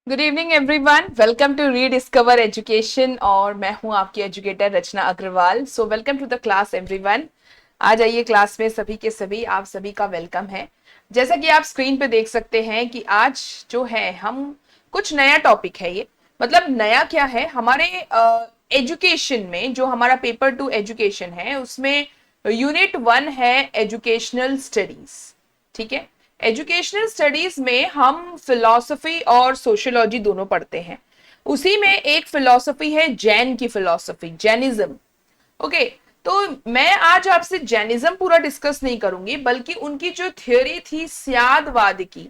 Good evening everyone, welcome to rediscover education और मैं हूं आपकी educator Rachna Agarwal. So welcome to the class everyone. आ जाइए क्लास में, सभी के सभी आप सभी का वेलकम है। जैसा कि आप स्क्रीन पे देख सकते हैं कि आज जो है हम कुछ नया टॉपिक है ये, मतलब नया क्या है हमारे एजुकेशन में, जो हमारा पेपर 2 एजुकेशन है उसमें यूनिट 1 है एजुकेशनल स्टडीज। ठीक है, एजुकेशनल स्टडीज में हम फिलॉसफी और सोशियोलॉजी दोनों पढ़ते हैं। उसी में एक फिलॉसफी है जैन की फिलॉसफी, जैनिज्म। ओके, तो मैं आज आपसे जैनिज्म पूरा डिस्कस नहीं करूंगी, बल्कि उनकी जो थ्योरी थी स्यादवाद की,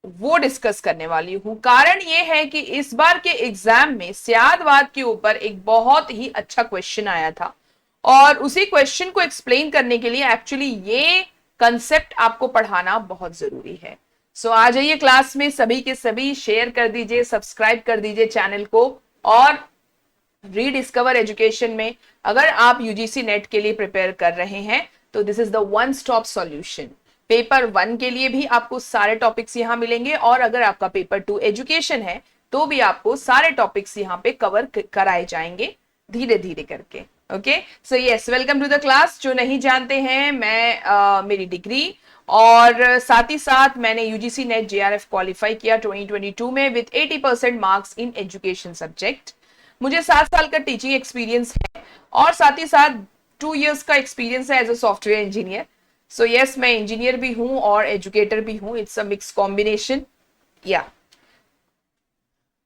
वो डिस्कस करने वाली हूं। कारण ये है कि इस बार के एग्जाम में स्यादवाद के ऊपर एक बहुत ही अच्छा क्वेश्चन आया था, और उसी क्वेश्चन को एक्सप्लेन करने के लिए एक्चुअली ये कंसेप्ट आपको पढ़ाना बहुत जरूरी है। सो आ जाइए क्लास में, सभी के सभी शेयर कर दीजिए, सब्सक्राइब कर दीजिए चैनल को। और रीडिस्कवर एजुकेशन में अगर आप यूजीसी नेट के लिए प्रिपेयर कर रहे हैं तो this is the one stop solution. Paper 1 के लिए भी आपको सारे टॉपिक्स यहां मिलेंगे, और अगर आपका पेपर 2 एजुकेशन है तो भी आपको सारे टॉपिक्स यहां पे कवर कराए जाएंगे धीरे धीरे करके। Okay, so yes, welcome to the class. जो नहीं जानते हैं, मैं मेरी डिग्री और साथ ही साथ मैंने यूजीसी नेट जेआरएफ क्वालिफाई किया 2022 में with 80% marks in education subject. मुझे 7 साल का टीचिंग एक्सपीरियंस है और साथ ही साथ 2 इयर्स का एक्सपीरियंस है as a software engineer. So yes, मैं इंजीनियर भी हूं और एजुकेटर भी हूं, इट्स अ मिक्स कॉम्बिनेशन। या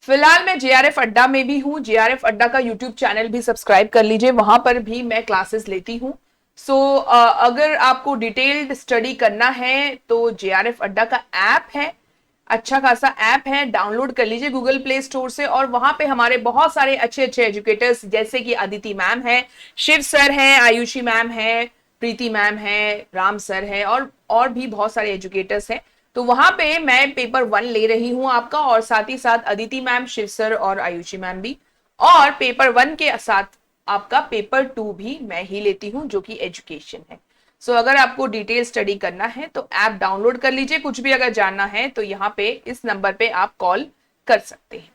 फिलहाल मैं जेआरएफ अड्डा में भी हूं। जेआरएफ अड्डा का यूट्यूब चैनल भी सब्सक्राइब कर लीजिए, वहां पर भी मैं क्लासेस लेती हूं। सो अगर आपको डिटेल्ड स्टडी करना है तो जेआरएफ अड्डा का ऐप है, अच्छा खासा ऐप है, डाउनलोड कर लीजिए गूगल प्ले स्टोर से। और वहां पे हमारे बहुत सारे अच्छे अच्छे एजुकेटर्स, जैसे कि अदिति मैम है, शिव सर है, आयुषी मैम है, प्रीति मैम है, राम सर है, और भी बहुत सारे एजुकेटर्स हैं। तो वहां पे मैं पेपर 1 ले रही हूं आपका, और साथ ही साथ अदिति मैम, शिव सर और आयुषी मैम भी। और पेपर 1 के साथ आपका पेपर 2 भी मैं ही लेती हूं, जो कि एजुकेशन है। सो अगर आपको डिटेल स्टडी करना है तो ऐप डाउनलोड कर लीजिए। कुछ भी अगर जानना है तो यहाँ पे इस नंबर पे आप कॉल कर सकते हैं।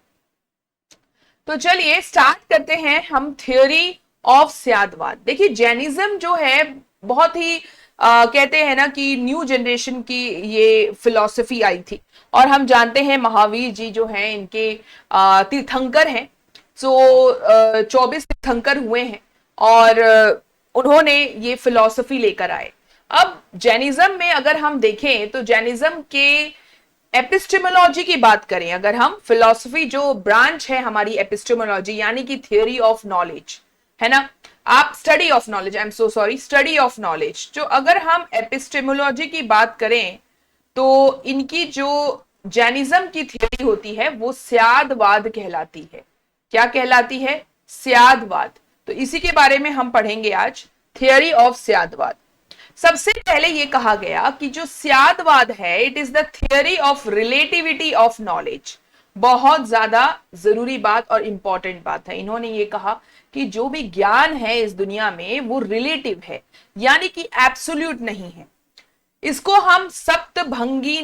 तो चलिए स्टार्ट करते हैं हम थ्योरी ऑफ स्यादवाद। देखिए, जैनिज्म जो है बहुत ही कहते हैं ना कि न्यू जनरेशन की ये फिलॉसफी आई थी, और हम जानते हैं महावीर जी जो हैं इनके तीर्थंकर हैं। सो 24 तीर्थंकर हुए हैं, और उन्होंने ये फिलॉसफी लेकर आए। अब जैनिज्म में अगर हम देखें तो जैनिज्म के एपिस्टेमोलॉजी की बात करें, अगर हम फिलॉसफी जो ब्रांच है हमारी एपिस्टेमोलॉजी, यानी कि थियोरी ऑफ नॉलेज है ना, आप study of knowledge, I am so sorry, study of knowledge, जो अगर हम एपिस्टेमोलॉजी की बात करें तो इनकी जो जैनिज्म की थियोरी होती है वो स्यादवाद कहलाती है। क्या कहलाती है? स्यादवाद। तो इसी के बारे में हम पढ़ेंगे आज, थियोरी ऑफ स्यादवाद। सबसे पहले यह कहा गया कि जो स्यादवाद है, it is the theory of relativity of knowledge. बहुत ज्यादा जरूरी बात और इंपॉर्टेंट बात है। इन्होंने ये कहा कि जो भी ज्ञान है इस दुनिया में वो रिलेटिव है, यानी कि एब्सोल्यूट नहीं है। इसको हम सप्तभंगी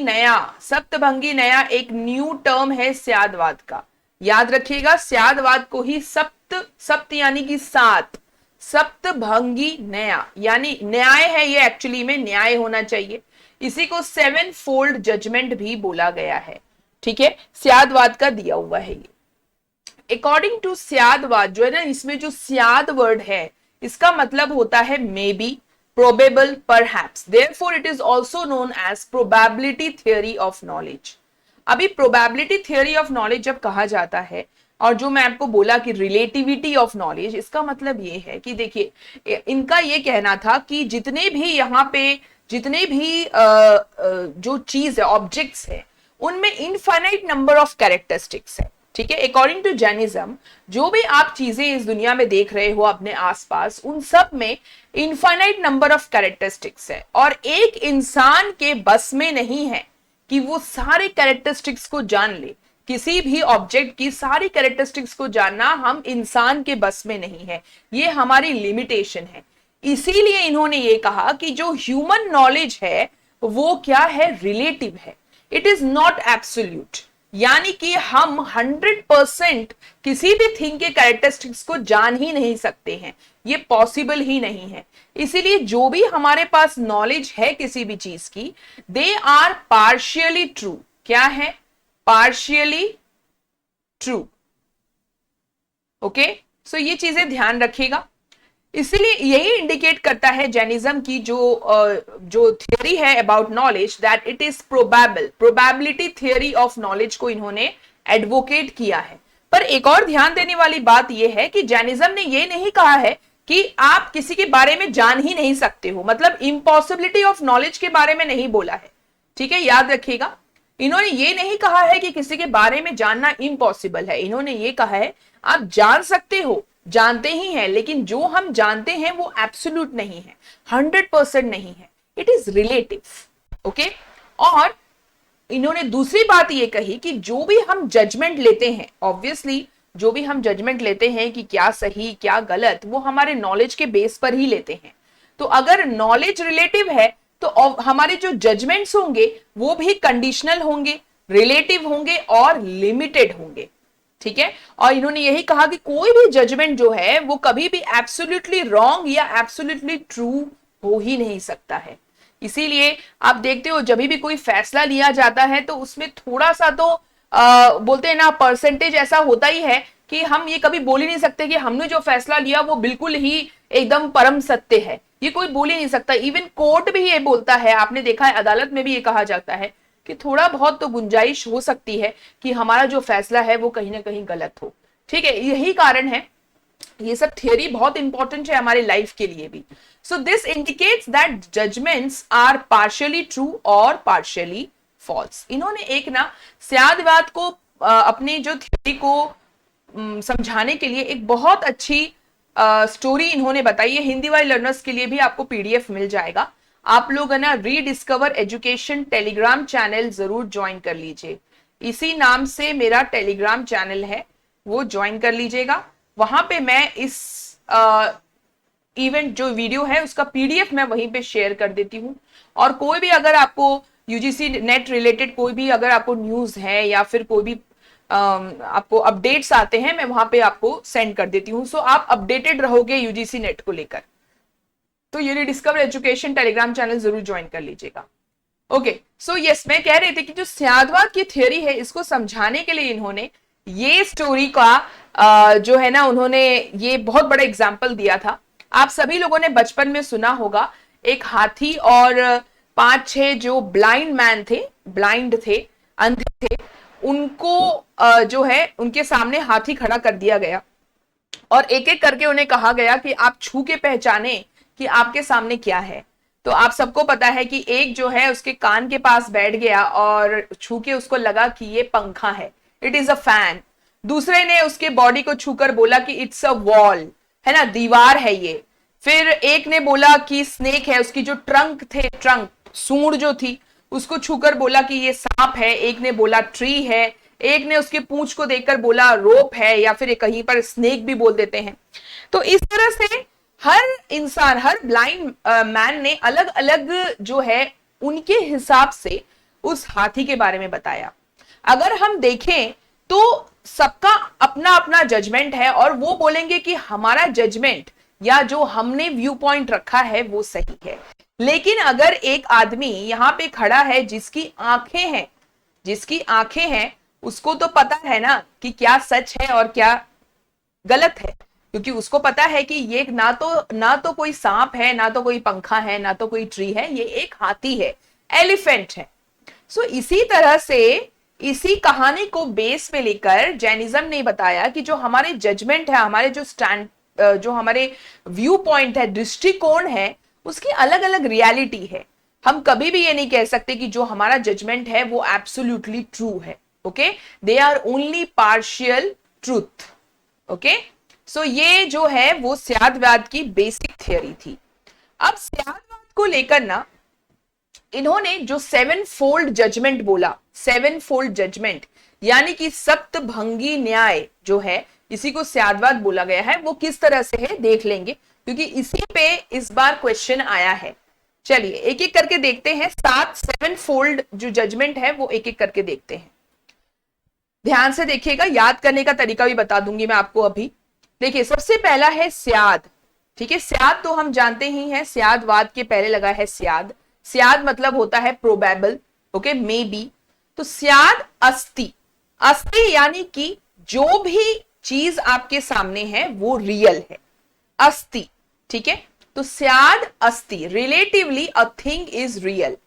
नया एक न्यू टर्म है स्यादवाद का। याद रखिएगा, स्यादवाद को ही सप्त यानी कि 7, सप्तभंगी नया यानी न्याय है, ये एक्चुअली में न्याय होना चाहिए। इसी को 7 फोल्ड जजमेंट भी बोला गया है। ठीक है, स्यादवाद का दिया हुआ है ये। अकॉर्डिंग टू स्यादवाद जो है ना, इसमें जो स्याद वर्ड है इसका मतलब होता है may be, probable, perhaps. Therefore, it is also known as probability theory of knowledge. अभी probability theory of knowledge जब कहा जाता है, और जो मैं आपको बोला कि relativity of knowledge, इसका मतलब ये है कि देखिए, इनका ये कहना था कि जितने भी यहाँ पे जितने भी जो चीज है, ऑब्जेक्ट्स है, उनमें इनफाइनाइट नंबर ऑफ कैरेक्टरिस्टिक्स है। ठीक है, अकॉर्डिंग टू जैनिज्म जो भी आप चीजें इस दुनिया में देख रहे हो अपने आसपास, उन सब में इनफाइनाइट नंबर ऑफ कैरेक्टरिस्टिक्स है, और एक इंसान के बस में नहीं है कि वो सारे कैरेक्टरिस्टिक्स को जान ले। किसी भी ऑब्जेक्ट की सारी कैरेक्टरिस्टिक्स को जानना हम इंसान के बस में नहीं है, ये हमारी लिमिटेशन है। इसीलिए इन्होंने ये कहा कि जो ह्यूमन नॉलेज है वो क्या है? रिलेटिव है, इट इज नॉट एब्सोल्यूट। यानी कि हम 100% किसी भी थिंग के कैरेक्टरिस्टिक्स को जान ही नहीं सकते हैं, ये पॉसिबल ही नहीं है। इसीलिए जो भी हमारे पास नॉलेज है किसी भी चीज की, दे आर पार्शियली ट्रू। क्या है? Partially true. ओके, सो ये चीजें ध्यान रखिएगा। इसलिए यही इंडिकेट करता है जैनिज्म की जो थियोरी है about knowledge, that it is probable, probability theory of knowledge को इन्होंने एडवोकेट किया है। पर एक और ध्यान देने वाली बात यह है कि जैनिज्म ने यह नहीं कहा है कि आप किसी के बारे में जान ही नहीं सकते हो, मतलब इम्पॉसिबिलिटी ऑफ नॉलेज के बारे में नहीं बोला है। ठीक है, याद रखिएगा, इन्होंने ये नहीं कहा है कि किसी के बारे में जानना इम्पॉसिबल है। इन्होंने ये कहा है आप जान सकते हो, जानते ही हैं, लेकिन जो हम जानते हैं वो एब्सोल्यूट नहीं है, 100% नहीं है, इट इज रिलेटिव। ओके, और इन्होंने दूसरी बात ये कही कि जो भी हम जजमेंट लेते हैं, ऑब्वियसली जो भी हम जजमेंट लेते हैं कि क्या सही क्या गलत, वो हमारे नॉलेज के बेस पर ही लेते हैं। तो अगर नॉलेज रिलेटिव है तो हमारे जो जजमेंट्स होंगे वो भी कंडीशनल होंगे, रिलेटिव होंगे और लिमिटेड होंगे। ठीक है, और इन्होंने यही कहा कि कोई भी जजमेंट जो है वो कभी भी एब्सोल्युटली रॉन्ग या एब्सोल्युटली ट्रू हो ही नहीं सकता है। इसीलिए आप देखते हो जब भी कोई फैसला लिया जाता है तो उसमें थोड़ा सा तो बोलते हैं ना, परसेंटेज ऐसा होता ही है कि हम ये कभी बोल ही नहीं सकते कि हमने जो फैसला लिया वो बिल्कुल ही एकदम परम सत्य है, ये कोई बोल ही नहीं सकता। इवन कोर्ट भी ये बोलता है, आपने देखा है अदालत में भी ये कहा जाता है कि थोड़ा बहुत तो गुंजाइश हो सकती है कि हमारा जो फैसला है वो कहीं ना कहीं गलत हो। ठीक है, यही कारण है, ये सब थियोरी बहुत इंपॉर्टेंट है हमारे लाइफ के लिए भी। So this indicates that judgements are partially true और पार्शियली फॉल्स। इन्होंने एक ना स्यादवाद को अपनी जो थियोरी को समझाने के लिए एक बहुत अच्छी स्टोरी इन्होंने बताई है। हिंदी वाले लर्नर्स के लिए भी आपको पीडीएफ मिल जाएगा। आप लोग है ना रीडिस्कवर एजुकेशन टेलीग्राम चैनल जरूर ज्वाइन कर लीजिए, इसी नाम से मेरा टेलीग्राम चैनल है, वो ज्वाइन कर लीजिएगा। वहां पे मैं इस इवेंट जो वीडियो है उसका पीडीएफ मैं वहीं पे शेयर कर देती हूँ। और कोई भी अगर आपको यूजीसी नेट रिलेटेड कोई भी अगर आपको न्यूज है या फिर कोई भी आपको अपडेट्स आते हैं, मैं वहां पे आपको सेंड कर देती हूँ। सो आप अपडेटेड रहोगे यूजीसी नेट को लेकर। तो ये डिस्कवर एजुकेशन टेलीग्राम चैनल जरूर ज्वाइन कर लीजिएगा। ओके, सो यस, मैं कह रही थी कि जो स्यादवाद की थ्योरी है इसको समझाने के लिए इन्होंने ये स्टोरी का जो है ना, उन्होंने ये बहुत बड़ा एग्जाम्पल दिया था। आप सभी लोगों ने बचपन में सुना होगा, एक हाथी और 5-6 जो ब्लाइंड मैन थे, ब्लाइंड थे, अंधे थे, उनको जो है उनके सामने हाथी खड़ा कर दिया गया और एक एक करके उन्हें कहा गया कि आप छू के पहचाने कि आपके सामने क्या है। तो आप सबको पता है कि एक जो है उसके कान के पास बैठ गया और छू के उसको लगा कि ये पंखा है, इट इज अ फैन। दूसरे ने उसके बॉडी को छूकर बोला कि इट्स अ वॉल, है ना, दीवार है ये। फिर एक ने बोला कि स्नेक है, उसकी जो ट्रंक थे, ट्रंक सूंड जो थी, उसको छूकर बोला कि ये सांप है। एक ने बोला ट्री है, एक ने उसके पूंछ को देखकर बोला रोप है, या फिर कहीं पर स्नेक भी बोल देते हैं। तो इस तरह से हर इंसान, हर ब्लाइंड मैन ने अलग अलग जो है उनके हिसाब से उस हाथी के बारे में बताया। अगर हम देखें तो सबका अपना अपना जजमेंट है और वो बोलेंगे कि हमारा जजमेंट या जो हमने व्यू पॉइंट रखा है वो सही है। लेकिन अगर एक आदमी यहां पे खड़ा है जिसकी आंखें हैं, जिसकी आंखें हैं, उसको तो पता है ना कि क्या सच है और क्या गलत है, क्योंकि उसको पता है कि ये ना तो कोई सांप है, ना तो कोई पंखा है, ना तो कोई ट्री है, ये एक हाथी है, एलिफेंट है। सो इसी तरह से इसी कहानी को बेस पे लेकर जैनिज्म ने बताया कि जो हमारे जजमेंट है, हमारे जो जो हमारे व्यू पॉइंट है, दृष्टिकोण है, उसकी अलग अलग रियलिटी है। हम कभी भी ये नहीं कह सकते कि जो हमारा जजमेंट है वो एब्सोल्युटली ट्रू है। Okay, they are only partial truth. Okay, so ये जो है वो स्यादवाद की बेसिक थियरी थी। अब स्यादवाद को लेकर ना इन्होंने जो 7 फोल्ड जजमेंट बोला, 7 फोल्ड जजमेंट यानी कि सप्तभंगी न्याय जो है, इसी को स्यादवाद बोला गया है। वो किस तरह से है देख लेंगे, क्योंकि इसी पे इस बार क्वेश्चन आया है। चलिए एक एक करके देखते हैं, 7 फोल्ड जो जजमेंट है वो एक एक करके देखते हैं। ध्यान से देखिएगा, याद करने का तरीका भी बता दूंगी मैं आपको अभी। देखिए सबसे पहला है स्याद, ठीक है। स्याद तो हम जानते ही हैं, स्यादवाद के पहले लगा है स्याद। स्याद मतलब होता है प्रोबेबल, ओके, मे बी। तो स्याद अस्ति, अस्ति यानी कि जो भी चीज आपके सामने है वो रियल है, अस्ति, ठीक है। तो स्याद अस्ति, relatively a thing is real.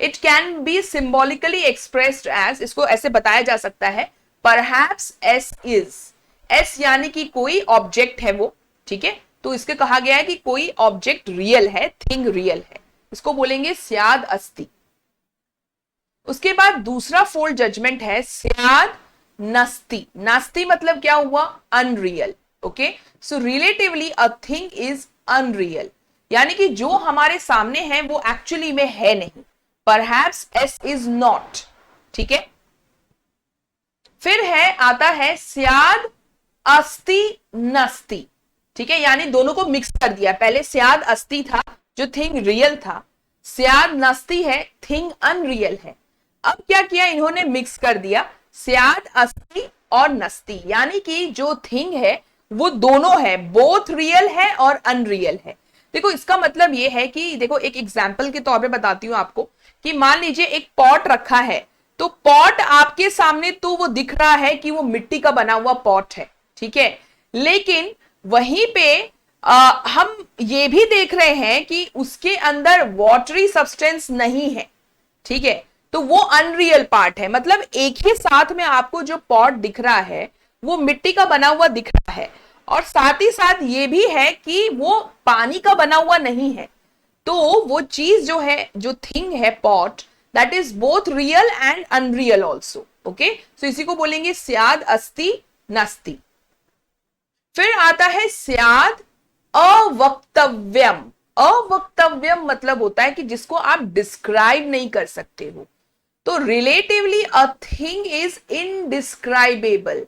It can be symbolically expressed as, इसको ऐसे बताया जा सकता है, परहैप्स एस इज। एस यानी कि कोई ऑब्जेक्ट है वो, ठीक है। तो इसके कहा गया है कि कोई ऑब्जेक्ट रियल है, थिंग रियल है, इसको बोलेंगे स्याद अस्ति। उसके बाद दूसरा फोल्ड जजमेंट है स्याद नस्ति। नास्ति मतलब क्या हुआ, unreal, okay. So relatively a thing is unreal, यानी कि जो हमारे सामने है वो एक्चुअली में है नहीं, परहैप्स एस इज नॉट, ठीक है। फिर है आता है स्याद अस्ति नस्ति, ठीक है, यानी दोनों को मिक्स कर दिया। पहले स्याद अस्ति था जो थिंग रियल था, स्याद नस्ति है थिंग अनरियल है। अब क्या किया इन्होंने, मिक्स कर दिया स्याद अस्ति और नस्ति, यानी कि जो थिंग है वो दोनों है, बोथ रियल है और अनरियल है। देखो इसका मतलब ये है कि देखो एक एग्जाम्पल के तौर पे बताती हूं आपको कि मान लीजिए एक पॉट रखा है, तो पॉट आपके सामने तो वो दिख रहा है कि वो मिट्टी का बना हुआ पॉट है, ठीक है। लेकिन वहीं पे हम ये भी देख रहे हैं कि उसके अंदर वाटरी सब्सटेंस नहीं है, ठीक है। तो वो अनरियल पार्ट है, मतलब एक ही साथ में आपको जो पॉट दिख रहा है वो मिट्टी का बना हुआ दिख रहा है, और साथ ही साथ ये भी है कि वो पानी का बना हुआ नहीं है। तो वो चीज जो है, जो थिंग है pot, that is both real and unreal also, okay. So इसी को बोलेंगे स्याद अस्ति नस्ति। फिर आता है स्याद अवक्तव्यम। अवक्तव्यम मतलब होता है कि जिसको आप डिस्क्राइब नहीं कर सकते हो। तो relatively a thing is indescribable,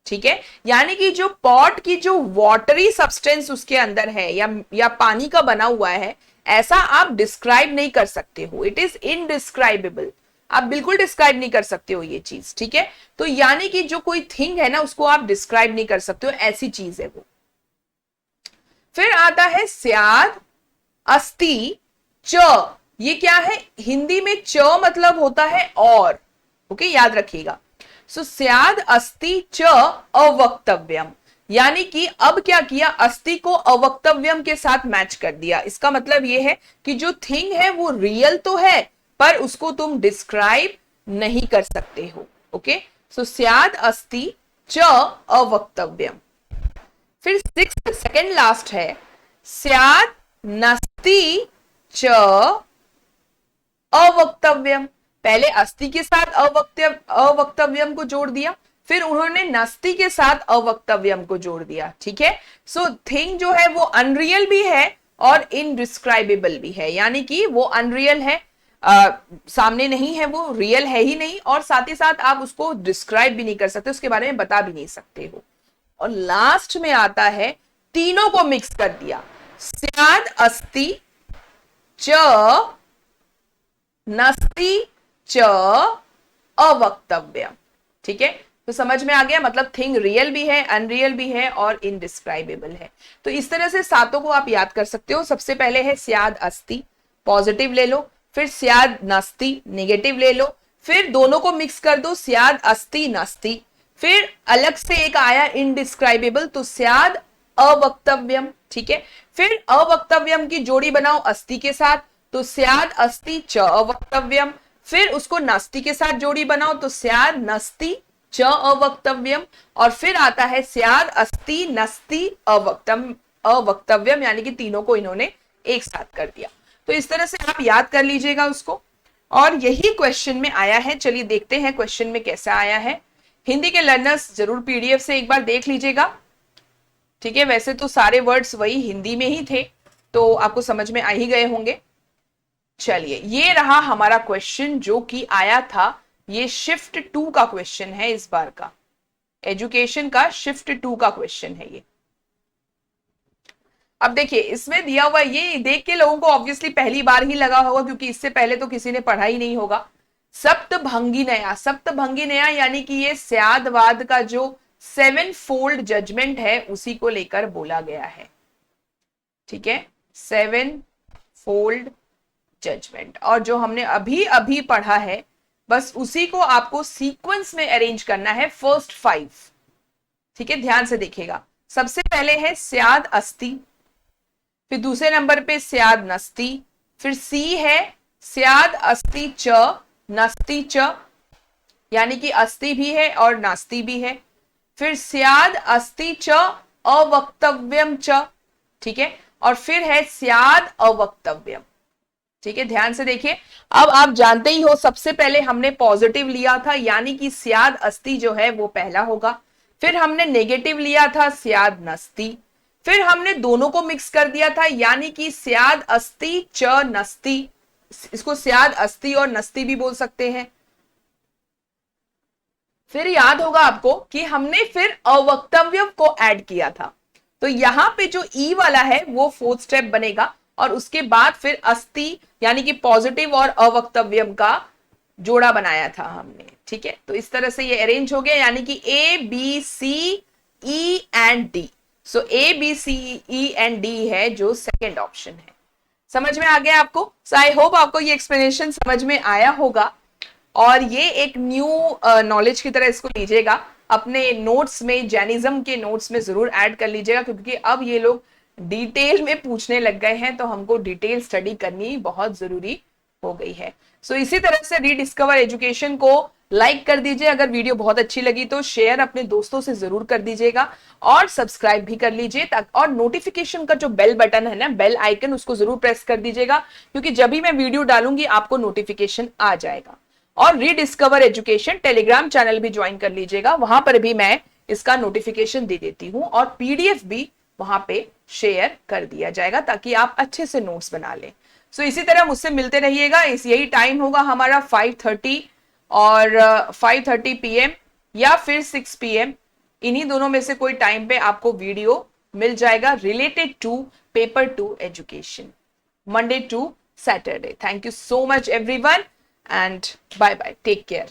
ठीक है, यानी कि जो पॉट की जो वाटरी सब्सटेंस उसके अंदर है या पानी का बना हुआ है, ऐसा आप डिस्क्राइब नहीं कर सकते हो, इट इज इनडिस्क्राइबेबल, आप बिल्कुल डिस्क्राइब नहीं कर सकते हो ये चीज, ठीक है। तो यानी कि जो कोई थिंग है ना उसको आप डिस्क्राइब नहीं कर सकते हो, ऐसी चीज है वो। फिर आता है स्याद अस्ति च। ये क्या है, हिंदी में च मतलब होता है और, ओके, याद रखिएगा। सो स्याद अस्ति च अवक्तव्यम, यानी कि अब क्या किया, अस्ति को अवक्तव्यम के साथ मैच कर दिया। इसका मतलब यह है कि जो थिंग है वो रियल तो है पर उसको तुम डिस्क्राइब नहीं कर सकते हो, ओके। सो स्याद अस्ति च अवक्तव्यम। फिर सिक्स्थ सेकंड लास्ट है स्याद नस्ति च अवक्तव्यम। पहले अस्ति के साथ अवक्तव्यम को जोड़ दिया, फिर उन्होंने नस्ति के साथ अवक्तव्यम को जोड़ दिया, ठीक है। सो थिंग जो है वो अनरियल भी है और इनडिस्क्राइबेबल भी है, यानी कि वो अनरियल है, सामने नहीं है, वो रियल है ही नहीं, और साथ ही साथ आप उसको डिस्क्राइब भी नहीं कर सकते, उसके बारे में बता भी नहीं सकते हो। और लास्ट में आता है तीनों को मिक्स कर दिया, स्याद अस्ति च नस्ति च अवक्तव्यम, ठीक है। तो समझ में आ गया, मतलब थिंग रियल भी है, अनरियल भी है और इनडिस्क्राइबेबल है। तो इस तरह से सातों को आप याद कर सकते हो। सबसे पहले है स्याद अस्ति, पॉजिटिव ले लो, फिर स्याद नस्ति, नेगेटिव ले लो, फिर दोनों को मिक्स कर दो, स्याद अस्ति नस्ति, फिर अलग से एक आया इनडिस्क्राइबेबल, तो स्याद अवक्तव्यम, ठीक है। फिर अवक्तव्यम की जोड़ी बनाओ अस्ति के साथ, तो स्याद अस्ति च अवक्तव्यम, फिर उसको नस्ति के साथ जोड़ी बनाओ तो स्याद नस्ति च अवक्तव्यम, और फिर आता है स्याद अस्ति नस्ति अवक्तव्यम, यानी कि तीनों को इन्होंने एक साथ कर दिया। तो इस तरह से आप याद कर लीजिएगा उसको, और यही क्वेश्चन में आया है। चलिए देखते हैं क्वेश्चन में कैसा आया है। हिंदी के लर्नर्स जरूर पीडीएफ से एक बार देख लीजिएगा, ठीक है। वैसे तो सारे वर्ड्स वही हिंदी में ही थे, तो आपको समझ में आ ही गए होंगे। चलिए ये रहा हमारा क्वेश्चन जो कि आया था, ये शिफ्ट 2 का क्वेश्चन है, इस बार का एजुकेशन का शिफ्ट 2 का क्वेश्चन है ये। अब देखिए इसमें दिया हुआ, ये देख के लोगों को ऑब्वियसली पहली बार ही लगा होगा क्योंकि इससे पहले तो किसी ने पढ़ा ही नहीं होगा। सप्तभंगिनया, सप्तभंगिनया यानी कि ये स्यादवाद का जो 7 फोल्ड जजमेंट है उसी को लेकर बोला गया है। ठीक है, 7 फोल्ड जजमेंट। और जो हमने अभी अभी पढ़ा है बस उसी को आपको सीक्वेंस में अरेंज करना है, फर्स्ट 5। ठीक है, ध्यान से देखिएगा। सबसे पहले है स्याद अस्ति, फिर दूसरे नंबर पे स्याद नस्ति, फिर सी है स्याद अस्ति च नस्ति च, यानी कि अस्ति भी है और नास्ति भी है। फिर स्याद अस्ति च अवक्तव्यम च, ठीक है, और फिर है स्याद अवक्तव्यम। ठीक है, ध्यान से देखिए। अब आप जानते ही हो सबसे पहले हमने पॉजिटिव लिया था, यानी कि स्याद अस्ति जो है वो पहला होगा। फिर हमने नेगेटिव लिया था स्याद नस्ति, फिर हमने दोनों को मिक्स कर दिया था, यानी कि स्याद अस्ति च नस्ति, इसको स्याद अस्ति और नस्ति भी बोल सकते हैं। फिर याद होगा आपको कि हमने फिर अवक्तव्य को ऐड किया था, तो यहां पे जो ई वाला है वो 4th स्टेप बनेगा, और उसके बाद फिर अस्ति यानी कि पॉजिटिव और अवक्तव्यम का जोड़ा बनाया था हमने। ठीक है, तो इस तरह से ये अरेंज हो गया, यानी कि A B C E and D. So A B C E and D है जो सेकेंड ऑप्शन है। समझ में आ गया आपको? सो आई होप आपको ये एक्सप्लेनेशन समझ में आया होगा, और ये एक न्यू नॉलेज की तरह इसको लीजिएगा, अपने नोट्स में, जैनिज्म के नोट्स में जरूर ऐड कर लीजिएगा, क्योंकि अब ये लोग डिटेल में पूछने लग गए हैं, तो हमको डिटेल स्टडी करनी बहुत जरूरी हो गई है। सो इसी तरह से रीडिस्कवर एजुकेशन को लाइक कर दीजिए, अगर वीडियो बहुत अच्छी लगी तो शेयर अपने दोस्तों से जरूर कर दीजिएगा, और सब्सक्राइब भी कर लीजिए, और नोटिफिकेशन का जो बेल बटन है ना, बेल आइकन, उसको जरूर प्रेस कर दीजिएगा, क्योंकि जब भी मैं वीडियो डालूंगी आपको नोटिफिकेशन आ जाएगा। और रीडिस्कवर एजुकेशन टेलीग्राम चैनल भी ज्वाइन कर लीजिएगा, वहां पर भी मैं इसका नोटिफिकेशन दे देती हूँ, और पीडीएफ भी वहां पे शेयर कर दिया जाएगा, ताकि आप अच्छे से नोट्स बना लें। सो इसी तरह मुझसे मिलते रहिएगा, यही टाइम होगा हमारा 5:30 और 5:30 PM या फिर 6 PM, इन्हीं दोनों में से कोई टाइम पे आपको वीडियो मिल जाएगा related to paper 2 education, Monday to Saturday। Thank you so much everyone, and bye bye, take care।